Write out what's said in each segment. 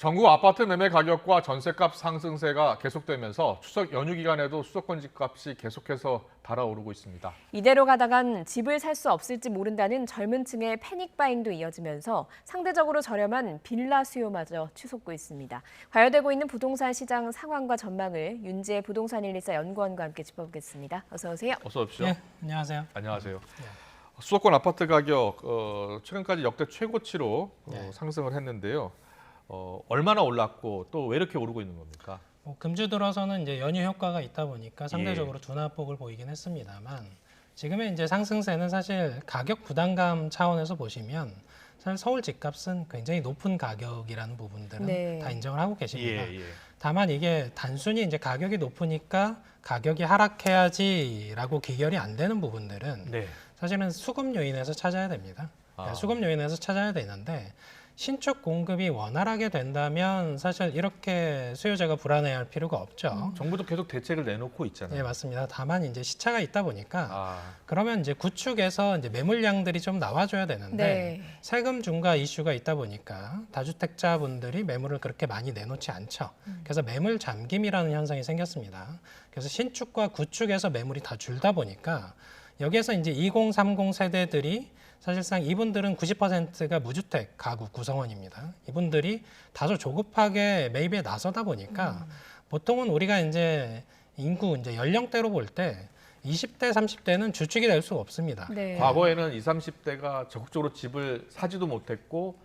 전국 아파트 매매 가격과 전셋값 상승세가 계속되면서 추석 연휴 기간에도 수도권 집값이 계속해서 달아오르고 있습니다. 이대로 가다간 집을 살 수 없을지 모른다는 젊은 층의 패닉 바잉도 이어지면서 상대적으로 저렴한 빌라 수요마저 치솟고 있습니다. 과열되고 있는 부동산 시장 상황과 전망을 윤지혜 부동산 114 연구원과 함께 짚어보겠습니다. 어서 오세요. 어서 오십시오. 네, 안녕하세요. 안녕하세요. 수도권 아파트 가격 최근까지 역대 최고치로 상승을 했는데요. 얼마나 올랐고 또 왜 이렇게 오르고 있는 겁니까? 금주 들어서는 이제 연휴 효과가 있다 보니까 상대적으로 둔화폭을 보이긴 했습니다만 지금의 이제 상승세는 사실 가격 부담감 차원에서 보시면 사실 서울 집값은 굉장히 높은 가격이라는 부분들은 다 인정을 하고 계십니다. 다만 이게 단순히 이제 가격이 높으니까 가격이 하락해야지라고 귀결이 안 되는 부분들은 사실은 수급 요인에서 찾아야 됩니다. 수급 요인에서 찾아야 되는데 신축 공급이 원활하게 된다면 사실 이렇게 수요자가 불안해할 필요가 없죠. 정부도 계속 대책을 내놓고 있잖아요. 네, 맞습니다. 다만 이제 시차가 있다 보니까 그러면 이제 구축에서 이제 매물량들이 좀 나와줘야 되는데 세금 중과 이슈가 있다 보니까 다주택자분들이 매물을 그렇게 많이 내놓지 않죠. 그래서 매물 잠김이라는 현상이 생겼습니다. 그래서 신축과 구축에서 매물이 다 줄다 보니까 여기에서 이제 2030 세대들이 사실상 이분들은 90%가 무주택 가구 구성원입니다. 이분들이 다소 조급하게 매입에 나서다 보니까 보통은 우리가 이제 인구 이제 연령대로 볼 때 20대, 30대는 주축이 될 수가 없습니다. 과거에는 20, 30대가 적극적으로 집을 사지도 못했고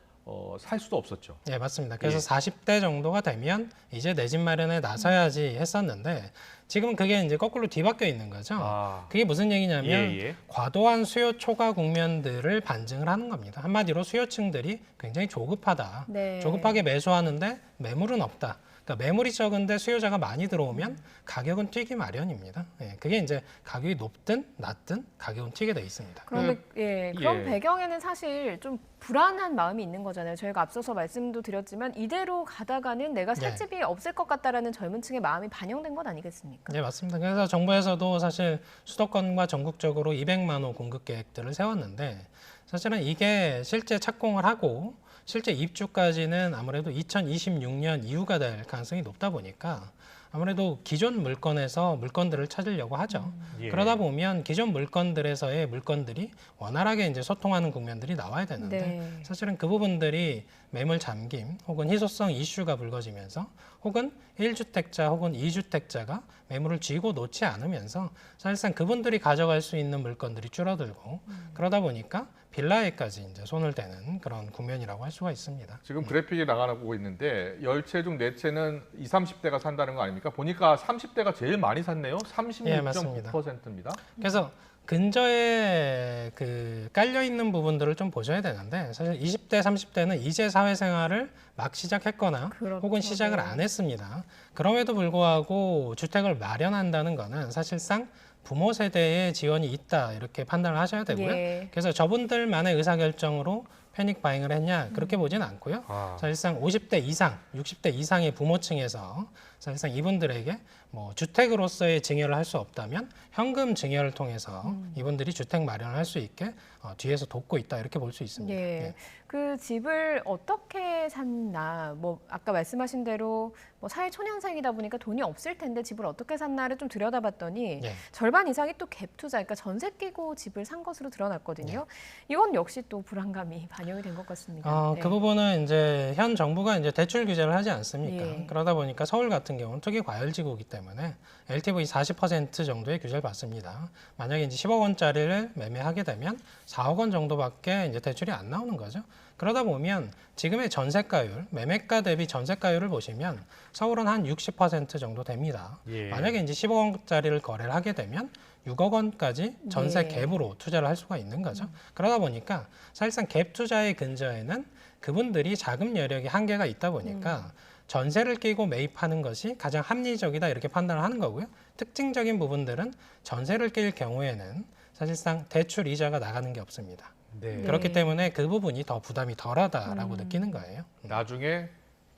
살 수도 없었죠. 네, 맞습니다. 그래서 40대 정도가 되면 이제 내 집 마련에 나서야지 했었는데 지금은 그게 이제 거꾸로 뒤바뀌어 있는 거죠. 그게 무슨 얘기냐면 과도한 수요 초과 국면들을 반증을 하는 겁니다. 한마디로 수요층들이 굉장히 조급하다. 조급하게 매수하는데 매물은 없다. 그러니까 매물이 적은데 수요자가 많이 들어오면 가격은 튀기 마련입니다. 그게 이제 가격이 높든 낮든 가격은 튀게 돼 있습니다. 그런데 그런 배경에는 사실 좀 불안한 마음이 있는 거잖아요. 저희가 앞서서 말씀도 드렸지만 이대로 가다가는 내가 살 집이 없을 것 같다라는 젊은 층의 마음이 반영된 것 아니겠습니까? 네, 맞습니다. 그래서 정부에서도 사실 수도권과 전국적으로 200만 호 공급 계획들을 세웠는데 사실은 이게 실제 착공을 하고 실제 입주까지는 아무래도 2026년 이후가 될 가능성이 높다 보니까 아무래도 기존 물건에서 물건들을 찾으려고 하죠. 그러다 보면 기존 물건들에서의 물건들이 원활하게 이제 소통하는 국면들이 나와야 되는데 사실은 그 부분들이 매물 잠김 혹은 희소성 이슈가 불거지면서 혹은 1주택자 혹은 2주택자가 매물을 쥐고 놓지 않으면서 사실상 그분들이 가져갈 수 있는 물건들이 줄어들고 그러다 보니까 빌라에까지 이제 손을 대는 그런 국면이라고 할 수가 있습니다. 지금 그래픽이 나가고 있는데 10채 중 4채는 20, 30대가 산다는 거 아닙니까? 보니까 30대가 제일 많이 샀네요. 36.9%입니다. 그래서 근저에 그 깔려 있는 부분들을 좀 보셔야 되는데 사실 20대, 30대는 이제 사회생활을 막 시작했거나 혹은 시작을 안 했습니다. 그럼에도 불구하고 주택을 마련한다는 거는 사실상 부모 세대의 지원이 있다 이렇게 판단을 하셔야 되고요. 그래서 저분들만의 의사결정으로 패닉 바잉을 했냐 그렇게 보지는 않고요. 사실상 50대 이상, 60대 이상의 부모층에서 사실상 이분들에게 뭐 주택으로서의 증여를 할 수 없다면 현금 증여를 통해서 이분들이 주택 마련을 할 수 있게 뒤에서 돕고 있다 이렇게 볼 수 있습니다. 그 집을 어떻게 샀나, 뭐 아까 말씀하신 대로 뭐 사회 초년생이다 보니까 돈이 없을 텐데 집을 어떻게 샀나를 좀 들여다봤더니 절반 이상이 또 갭 투자, 그러니까 전세 끼고 집을 산 것으로 드러났거든요. 이건 역시 또 불안감이 반영이 된 것 같습니다. 그 부분은 이제 현 정부가 이제 대출 규제를 하지 않습니까? 그러다 보니까 서울 같은 경우는 투기 과열지구이기 때문에 LTV 40% 정도의 규제를 받습니다. 만약에 이제 10억 원짜리를 매매하게 되면 4억 원 정도밖에 이제 대출이 안 나오는 거죠. 그러다 보면 지금의 전세가율, 매매가 대비 전세가율을 보시면 서울은 한 60% 정도 됩니다. 만약에 이제 10억 원짜리를 거래를 하게 되면 6억 원까지 전세 갭으로 투자를 할 수가 있는 거죠. 그러다 보니까 사실상 갭 투자의 근저에는 그분들이 자금 여력이 한계가 있다 보니까 전세를 끼고 매입하는 것이 가장 합리적이다 이렇게 판단을 하는 거고요. 특징적인 부분들은 전세를 낄 경우에는 사실상 대출 이자가 나가는 게 없습니다. 그렇기 때문에 그 부분이 더 부담이 덜하다라고 느끼는 거예요. 나중에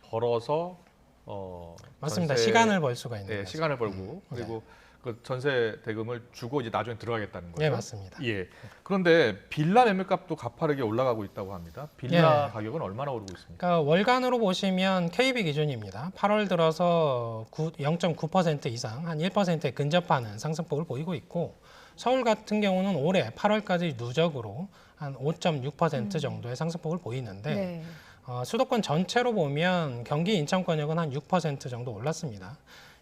벌어서 맞습니다. 전세, 시간을 벌 수가 있는 거죠. 시간을 벌고 그리고 그 전세 대금을 주고 이제 나중에 들어가겠다는 거죠. 네, 맞습니다. 예. 그런데 빌라 매물값도 가파르게 올라가고 있다고 합니다. 빌라 가격은 얼마나 오르고 있습니까? 그러니까 월간으로 보시면 KB 기준입니다. 8월 들어서 0.9% 이상, 한 1%에 근접하는 상승폭을 보이고 있고, 서울 같은 경우는 올해 8월까지 누적으로 한 5.6% 정도의 상승폭을 보이는데, 네. 수도권 전체로 보면 경기 인천권역은 한 6% 정도 올랐습니다.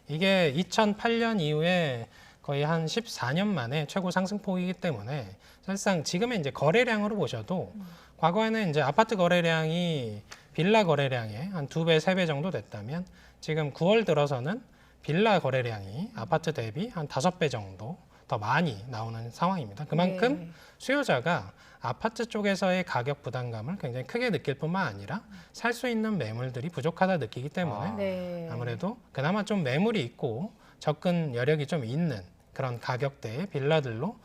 이게 2008년 이후에 거의 한 14년 만에 최고 상승폭이기 때문에 사실상 지금의 이제 거래량으로 보셔도 과거에는 이제 아파트 거래량이 빌라 거래량의 한 2배, 3배 정도 됐다면 지금 9월 들어서는 빌라 거래량이 아파트 대비 한 5배 정도 더 많이 나오는 상황입니다. 그만큼 네. 수요자가 아파트 쪽에서의 가격 부담감을 굉장히 크게 느낄 뿐만 아니라 살 수 있는 매물들이 부족하다 느끼기 때문에 네. 아무래도 그나마 좀 매물이 있고 접근 여력이 좀 있는 그런 가격대의 빌라들로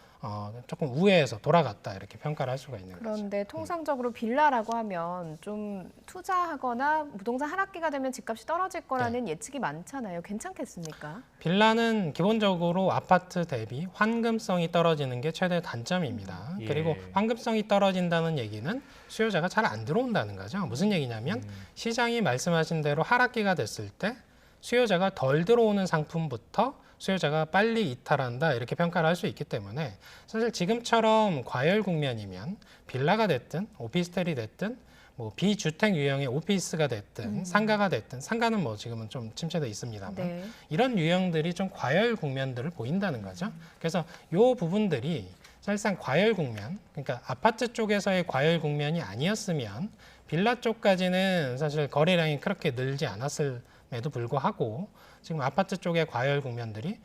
조금 우회해서 돌아갔다 이렇게 평가를 할 수가 있는 거죠. 그런데 통상적으로 빌라라고 하면 좀 투자하거나 부동산 하락기가 되면 집값이 떨어질 거라는 예측이 많잖아요. 괜찮겠습니까? 빌라는 기본적으로 아파트 대비 환금성이 떨어지는 게 최대 단점입니다. 예. 그리고 환금성이 떨어진다는 얘기는 수요자가 잘 안 들어온다는 거죠. 무슨 얘기냐면 시장이 말씀하신 대로 하락기가 됐을 때 수요자가 덜 들어오는 상품부터 수요자가 빨리 이탈한다 이렇게 평가를 할 수 있기 때문에 사실 지금처럼 과열 국면이면 빌라가 됐든 오피스텔이 됐든 뭐 비주택 유형의 오피스가 됐든 상가가 됐든 상가는 뭐 지금은 좀 침체돼 있습니다만 네. 이런 유형들이 좀 과열 국면들을 보인다는 거죠. 그래서 요 부분들이 사실상 과열 국면, 그러니까 아파트 쪽에서의 과열 국면이 아니었으면 빌라 쪽까지는 사실 거래량이 그렇게 늘지 않았음에도 불구하고 지금 아파트 쪽의 과열 국면들이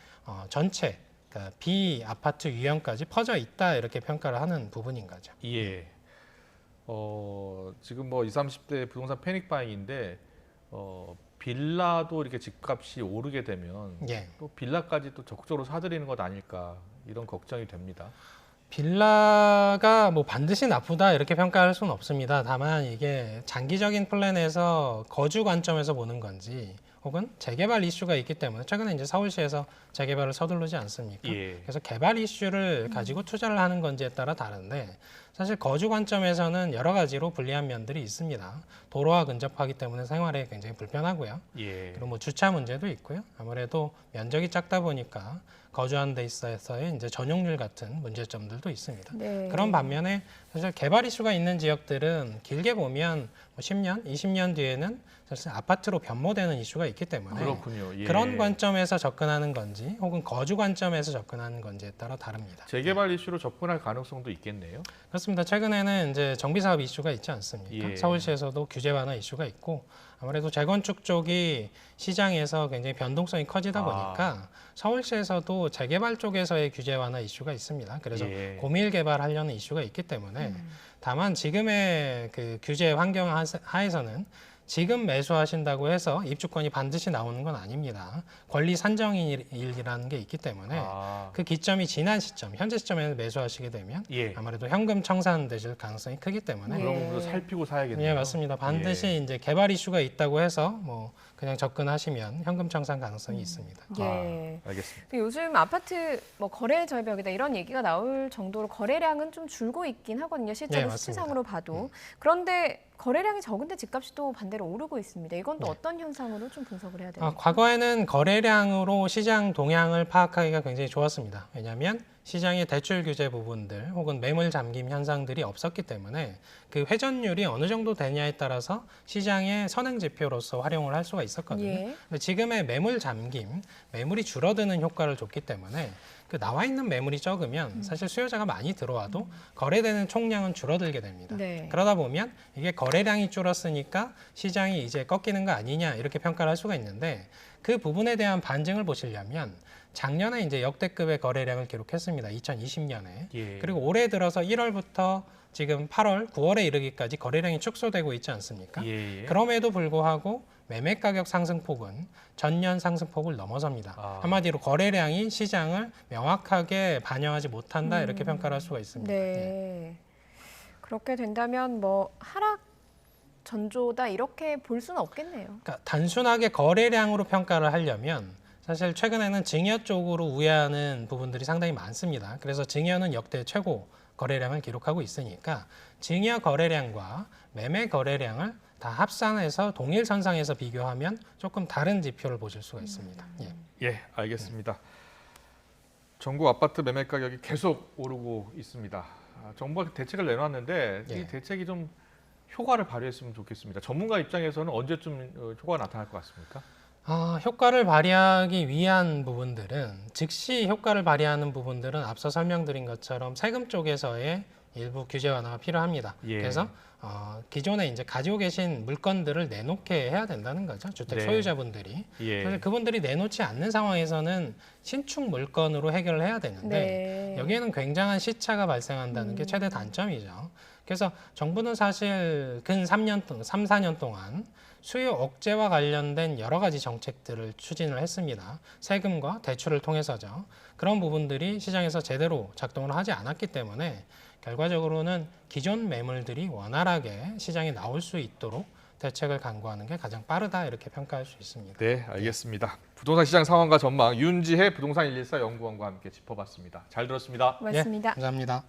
전체 그러니까 비아파트 유형까지 퍼져 있다 이렇게 평가를 하는 부분인 거죠. 예. 지금 뭐 20, 30대 부동산 패닉 바잉인데 빌라도 이렇게 집값이 오르게 되면 예. 또 빌라까지 또 적극적으로 사들이는 것 아닐까 이런 걱정이 됩니다. 빌라가 뭐 반드시 나쁘다 이렇게 평가할 수는 없습니다. 다만 이게 장기적인 플랜에서 거주 관점에서 보는 건지 혹은 재개발 이슈가 있기 때문에 최근에 이제 서울시에서 재개발을 서두르지 않습니까? 예. 그래서 개발 이슈를 가지고 투자를 하는 건지에 따라 다른데 사실 거주 관점에서는 여러 가지로 불리한 면들이 있습니다. 도로와 근접하기 때문에 생활에 굉장히 불편하고요. 예. 그리고 뭐 주차 문제도 있고요. 아무래도 면적이 작다 보니까 거주하는 데 있어서의 이제 전용률 같은 문제점들도 있습니다. 네. 그런 반면에 사실 개발 이슈가 있는 지역들은 길게 보면 뭐 10년, 20년 뒤에는 사실 아파트로 변모되는 이슈가 있기 때문에 그렇군요. 예. 그런 관점에서 접근하는 건지 혹은 거주 관점에서 접근하는 건지에 따라 다릅니다. 재개발 이슈로 접근할 가능성도 있겠네요. 그렇습니다. 최근에는 이제 정비 사업 이슈가 있지 않습니까? 예. 서울시에서도 규제 완화 이슈가 있고 아무래도 재건축 쪽이 시장에서 굉장히 변동성이 커지다 보니까 서울시에서도 재개발 쪽에서의 규제 완화 이슈가 있습니다. 그래서 예. 고밀 개발하려는 이슈가 있기 때문에 다만 지금의 그 규제 환경 하에서는 지금 매수하신다고 해서 입주권이 반드시 나오는 건 아닙니다. 권리 산정일이라는 게 있기 때문에 그 기점이 지난 시점, 현재 시점에서 매수하시게 되면 예. 아무래도 현금 청산되실 가능성이 크기 때문에 그런 부분도 살피고 사야겠네요. 예, 맞습니다. 반드시 이제 개발 이슈가 있다고 해서 뭐 그냥 접근하시면 현금 청산 가능성이 있습니다. 예. 알겠습니다. 요즘 아파트 뭐 거래 절벽이다 이런 얘기가 나올 정도로 거래량은 좀 줄고 있긴 하거든요. 실제로 예, 맞습니다. 수치상으로 봐도. 그런데 거래량이 적은데 집값이 또 반대로 오르고 있습니다. 이건 또 어떤 현상으로 좀 분석을 해야 됩니까? 과거에는 거래량으로 시장 동향을 파악하기가 굉장히 좋았습니다. 왜냐하면 시장의 대출 규제 부분들 혹은 매물 잠김 현상들이 없었기 때문에 그 회전율이 어느 정도 되냐에 따라서 시장의 선행 지표로서 활용을 할 수가 있었거든요. 예. 근데 지금의 매물 잠김, 매물이 줄어드는 효과를 줬기 때문에 그 나와 있는 매물이 적으면 사실 수요자가 많이 들어와도 거래되는 총량은 줄어들게 됩니다. 네. 그러다 보면 이게 거래량이 줄었으니까 시장이 이제 꺾이는 거 아니냐 이렇게 평가를 할 수가 있는데 그 부분에 대한 반증을 보시려면 작년에 이제 역대급의 거래량을 기록했습니다. 2020년에. 예. 그리고 올해 들어서 1월부터 지금 8월, 9월에 이르기까지 거래량이 축소되고 있지 않습니까? 예. 그럼에도 불구하고 매매 가격 상승폭은 전년 상승폭을 넘어섭니다. 한마디로 거래량이 시장을 명확하게 반영하지 못한다 이렇게 평가를 할 수가 있습니다. 네. 예. 그렇게 된다면 뭐 하락 전조다 이렇게 볼 수는 없겠네요. 그러니까 단순하게 거래량으로 평가를 하려면 사실 최근에는 증여 쪽으로 우회하는 부분들이 상당히 많습니다. 그래서 증여는 역대 최고 거래량을 기록하고 있으니까 증여 거래량과 매매 거래량을 다 합산해서 동일 선상에서 비교하면 조금 다른 지표를 보실 수가 있습니다. 예, 알겠습니다. 전국 아파트 매매 가격이 계속 오르고 있습니다. 정부가 대책을 내놨는데 이 대책이 좀 효과를 발휘했으면 좋겠습니다. 전문가 입장에서는 언제쯤 효과가 나타날 것 같습니까? 효과를 발휘하기 위한 부분들은 즉시 효과를 발휘하는 부분들은 앞서 설명드린 것처럼 세금 쪽에서의 일부 규제 완화가 필요합니다. 그래서 기존에 이제 가지고 계신 물건들을 내놓게 해야 된다는 거죠. 주택 소유자분들이. 사실 그분들이 내놓지 않는 상황에서는 신축 물건으로 해결을 해야 되는데 여기에는 굉장한 시차가 발생한다는 게 최대 단점이죠. 그래서 정부는 사실 근 3년, 4년 동안 수요 억제와 관련된 여러 가지 정책들을 추진을 했습니다. 세금과 대출을 통해서죠. 그런 부분들이 시장에서 제대로 작동을 하지 않았기 때문에 결과적으로는 기존 매물들이 원활하게 시장에 나올 수 있도록 대책을 강구하는 게 가장 빠르다 이렇게 평가할 수 있습니다. 네, 알겠습니다. 부동산 시장 상황과 전망 윤지혜 부동산 114 연구원과 함께 짚어봤습니다. 잘 들었습니다. 고맙습니다. 감사합니다.